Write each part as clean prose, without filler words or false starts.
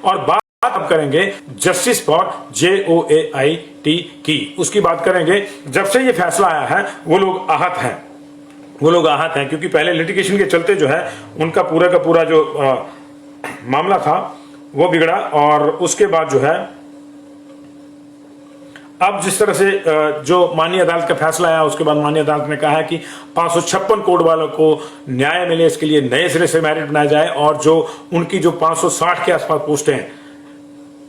और बात अब करेंगे जस्टिस फॉर JOAIT की, उसकी बात करेंगे। जब से ये फैसला आया है वो लोग आहत हैं, क्योंकि पहले लिटिगेशन के चलते जो है उनका पूरा का पूरा जो मामला था वो बिगड़ा, और उसके बाद जो है अब जिस तरह से जो माननीय अदालत का फैसला आया, उसके बाद माननीय अदालत ने कहा है कि 556 कोड वालों को न्याय मिले, इसके लिए नए सिरे से मेरिट बनाया जाए, और जो उनकी जो 560 के आसपास पोस्टें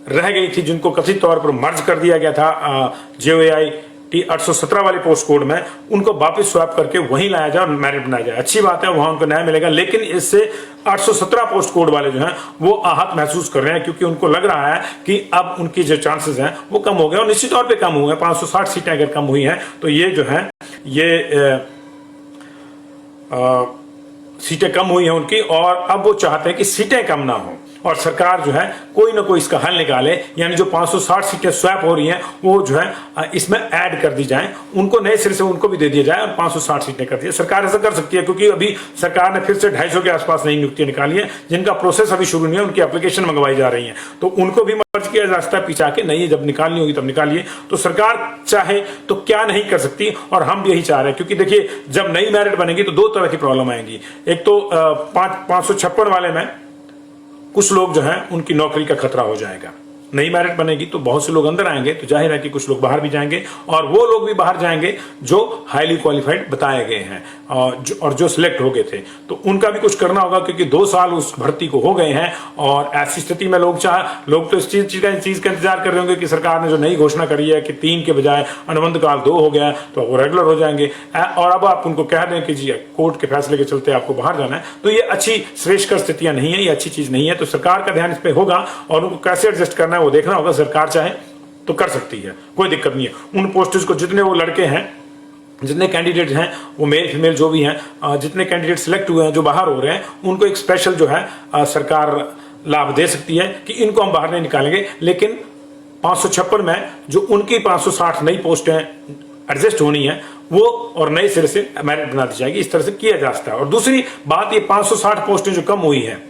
रह गई थी, जिनको कथित तौर पर मर्ज कर दिया गया था JOAIT 817 वाले पोस्ट कोड में, उनको वापस स्वैप करके वहीं लाया जाए और मेरिट बनाया जाए। अच्छी बात है, वहां उनको न्याय मिलेगा, लेकिन इससे 817 पोस्ट कोड वाले जो हैं वो आहत महसूस कर रहे हैं, क्योंकि उनको लग रहा है कि अब उनकी जो चांसेस हैं वो कम हो गए, और निश्चित तौर पे कम हुए हैं। 560 सीटें अगर कम हुई हैं तो ये जो है ये सीटें कम हुई हैं उनकी, और अब वो चाहते हैं कि सीटें कम ना हो और सरकार जो है कोई ना कोई इसका हल निकाले, यानी जो 560 सीटें स्वैप हो रही हैं वो जो है इसमें ऐड कर दी जाएं, उनको नए सिरे से उनको भी दे दिया जाए और 560 सीटें कर दी। सरकार ऐसा कर सकती है, क्योंकि अभी सरकार ने फिर से 250 के आसपास नई नियुक्तियां निकाली है, जिनका प्रोसेस अभी शुरू नहीं है, उनकी एप्लीकेशन मंगवाई जा रही है, तो उनको भी मर्ज किया जा सकता है पीछा के, नहीं जब निकालनी होगी तब निकालिए। तो सरकार चाहे तो क्या नहीं कर सकती, और हम भी यही चाह रहे हैं, क्योंकि देखिए जब नई मेरिट बनेगी तो दो तरह की प्रॉब्लम आएंगी। एक तो 556 वाले में कुछ लोग जो हैं उनकी नौकरी का खतरा हो जाएगा। नई मेरिट बनेगी तो बहुत से लोग अंदर आएंगे, तो जाहिर है कि कुछ लोग बाहर भी जाएंगे, और वो लोग भी बाहर जाएंगे जो हाईली क्वालिफाइड बताए गए हैं और जो सिलेक्ट हो गए थे, तो उनका भी कुछ करना होगा, क्योंकि 2 साल उस भर्ती को हो गए हैं। और ऐसी स्थिति में लोग तो इस चीज का इंतजार कर रहे होंगे कि सरकार ने जो नई घोषणा करी है कि 3 के बजाय अनुबंध काल 2 हो गया, तो वो रेगुलर हो जाएंगे, और अब आप उनको कह दें कि जी कोर्ट के फैसले के चलते आपको बाहर जाना है, तो ये अच्छी श्रेष्ठकर स्थितियां नहीं है, ये अच्छी चीज नहीं है। तो सरकार का ध्यान इस पर होगा, और उनको कैसे एडजस्ट करना है वो देखना होगा। सरकार चाहे तो कर सकती है, कोई दिक्कत नहीं है। उन पोस्ट्स को जितने वो लड़के हैं, जितने कैंडिडेट हैं, वो मेल फीमेल जो भी हैं, जितने कैंडिडेट सिलेक्ट हुए हैं जो बाहर हो रहे हैं, उनको एक स्पेशल जो है सरकार लाभ दे सकती है कि इनको हम बाहर नहीं निकालेंगे, लेकिन 556 में जो उनकी 560 नई पोस्टें एडजस्ट होनी है वो और नए सिरे से मेरिट बना दी जाएगी। इस तरह से किया जा सकता है। और दूसरी बात, ये 560 पोस्टें जो कम हुई हैं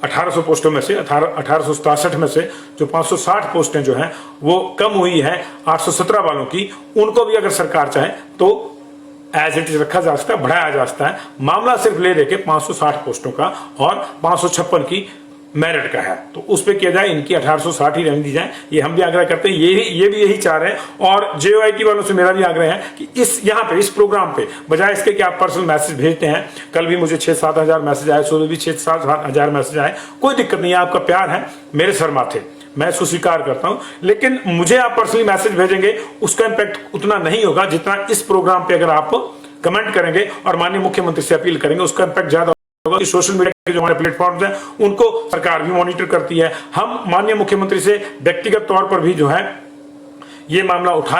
1800 पोस्टों में से, 1867 में से जो 560 पोस्टें जो हैं वो कम हुई है 817 वालों की, उनको भी अगर सरकार चाहे तो एज इट इज रखा जा सकता है, बढ़ाया जा सकता है। मामला सिर्फ ले देके 560 पोस्टों का और 556 की मेरिट का है, तो उस पर किया जाए, इनकी 1860 ही रहने दी जाए, ये हम भी आग्रह करते हैं, ये भी यही चाह रहे हैं। और JOAIT वालों से मेरा भी आग्रह है कि यहाँ पे इस प्रोग्राम पे बजाय इसके कि आप पर्सनल मैसेज भेजते हैं, कल भी मुझे 6-7 हजार मैसेज आए, सुबह भी 6-7 हजार मैसेज आए, कोई दिक्कत नहीं है, आपका प्यार है मेरे सर माथे, मैं इसको स्वीकार करता हूं, लेकिन मुझे आप पर्सनली मैसेज भेजेंगे उसका इंपैक्ट उतना नहीं होगा जितना इस प्रोग्राम पे अगर आप कमेंट करेंगे और माननीय मुख्यमंत्री से अपील करेंगे, उसका इंपैक्ट ज्यादा होगा। कि सोशल मीडिया के जो हमारे प्लेटफॉर्म्स हैं उनको सरकार भी मॉनिटर करती है। हम माननीय मुख्यमंत्री से व्यक्तिगत तौर पर भी जो है ये मामला उठा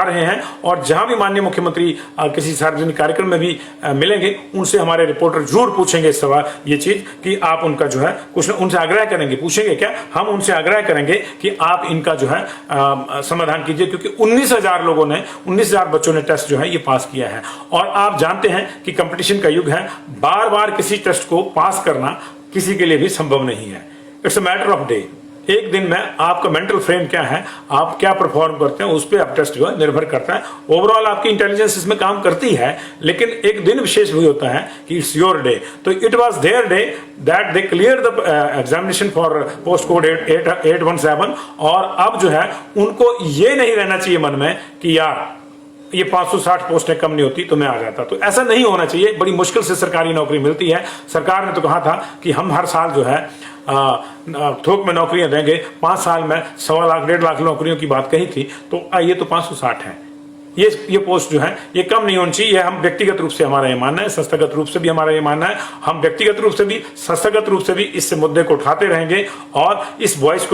रहे हैं, और जहां भी माननीय मुख्यमंत्री किसी सार्वजनिक कार्यक्रम में भी मिलेंगे, उनसे हमारे रिपोर्टर जरूर पूछेंगे सवाल, ये चीज कि आप उनका जो है कुछ उनसे आग्रह करेंगे, पूछेंगे क्या, हम उनसे आग्रह करेंगे कि आप इनका जो है समाधान कीजिए, क्योंकि 19,000 लोगों ने, 19,000 बच्चों ने टेस्ट जो है ये पास किया है। और आप जानते हैं कि कंपटीशन का युग है, बार बार किसी टेस्ट को पास करना किसी के लिए भी संभव नहीं है। It's a matter of day. एक दिन में आपका मेंटल फ्रेम क्या है, आप क्या परफॉर्म करते हैं, उस पर आप टेस्ट जो है निर्भर करता है। ओवरऑल आपकी इंटेलिजेंस इसमें काम करती है, लेकिन एक दिन विशेष भी होता है कि इट्स योर डे। तो it was their day that they clear the examination for post code 817, और अब जो है उनको ये नहीं रहना चाहिए मन में कि यार ये 560 पोस्टें कम नहीं होती तो मैं आ जाता। तो ऐसा नहीं होना चाहिए। बड़ी मुश्किल से सरकारी नौकरी मिलती है। सरकार ने तो कहा था कि हम हर साल जो है थोक में नौकरियां देंगे, 5 साल में 1.25 लाख 1.5 लाख नौकरियों की बात कही थी, तो ये तो 560 है। ये पोस्ट जो है ये कम नहीं होनी चाहिए। हम व्यक्तिगत रूप से हमारा ये मानना है, संस्थागत रूप से भी हमारा ये मानना है। हम व्यक्तिगत रूप से भी, संस्थागत रूप से भी इस मुद्दे को उठाते रहेंगे और इस वॉइस को